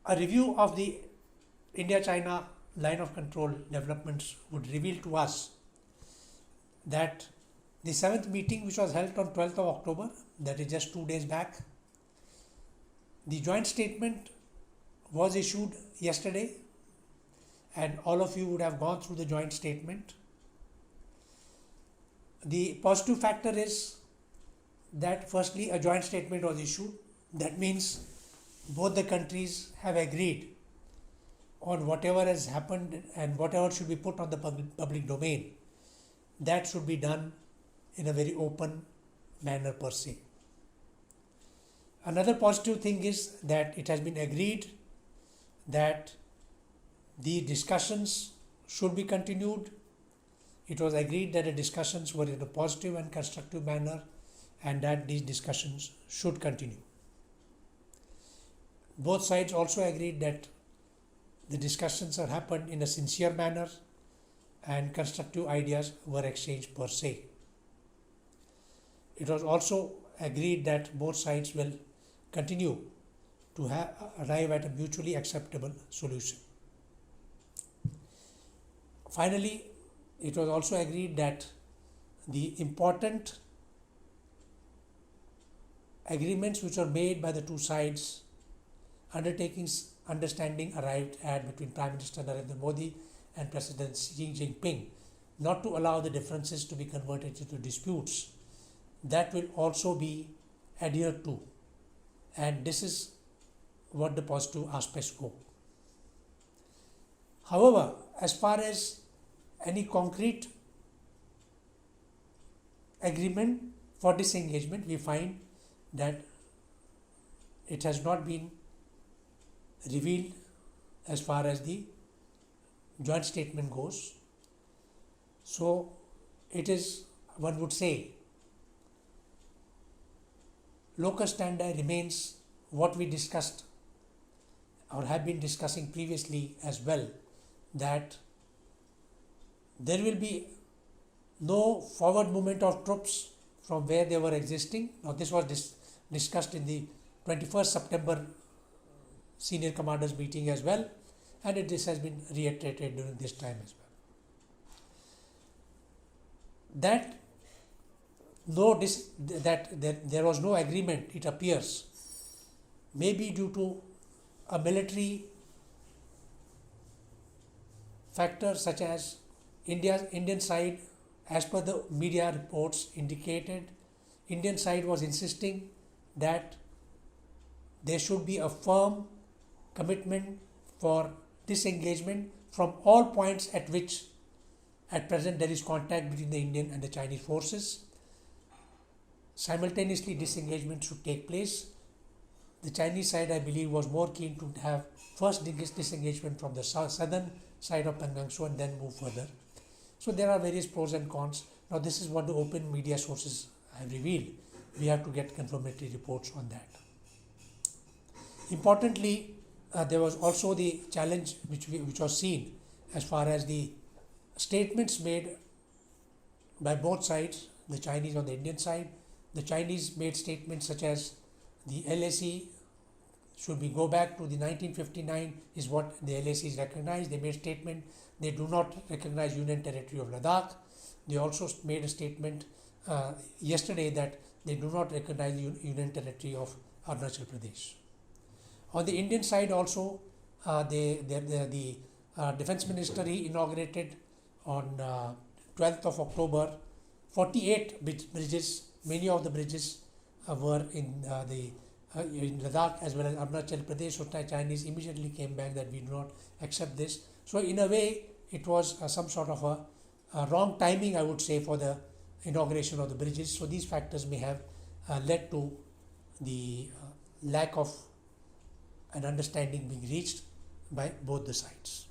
A review of the India-China line of control developments would reveal to us that the 7th meeting, which was held on 12th of October, that is just 2 days back, the joint statement was issued yesterday, and all of you would have gone through the joint statement. The positive factor is that firstly a joint statement was issued. That means both the countries have agreed on whatever has happened and whatever should be put on the public domain, that should be done in a very open manner per se. Another positive thing is that it has been agreed that the discussions should be continued. It was agreed that the discussions were in a positive and constructive manner and that these discussions should continue. Both sides also agreed that the discussions have happened in a sincere manner and constructive ideas were exchanged per se. It was also agreed that both sides will continue to arrive at a mutually acceptable solution. Finally, it was also agreed that the important agreements which were made by the two sides, understanding arrived at between Prime Minister Narendra Modi and President Xi Jinping, not to allow the differences to be converted into disputes. That will also be adhered to, and this is what the positive aspects go. However, as far as any concrete agreement for disengagement, we find that it has not been revealed as far as the joint statement goes. So it is, one would say, locus standi remains what we discussed or have been discussing previously as well, that there will be no forward movement of troops from where they were existing. Now this was discussed in the 21st September senior commanders meeting as well, and this has been reiterated during this time as well. That there was no agreement, it appears, maybe due to a military factor, such as Indian side, as per the media reports indicated, Indian side was insisting that there should be a firm commitment for disengagement from all points at which at present there is contact between the Indian and the Chinese forces. Simultaneously disengagement should take place. The Chinese side, I believe, was more keen to have first disengagement from the southern side of Pangangsu and then move further. So there are various pros and cons. Now this is what the open media sources have revealed. We have to get confirmatory reports on that. Importantly, there was also the challenge which was seen as far as the statements made by both sides, the Chinese on the Indian side. The Chinese made statements such as the LAC should we go back to the 1959 is what the LAC is recognized. They made a statement they do not recognize Union Territory of Ladakh. They also made a statement yesterday that they do not recognize the Union Territory of Arunachal Pradesh. On the Indian side also, the Defence Ministry inaugurated on 12th of October 48 bridges. Many of the bridges were in Ladakh as well as Arunachal Pradesh. So Chinese immediately came back that we do not accept this. So in a way, it was some sort of a wrong timing, I would say, for the inauguration of the bridges. So these factors may have led to the lack of an understanding being reached by both the sides.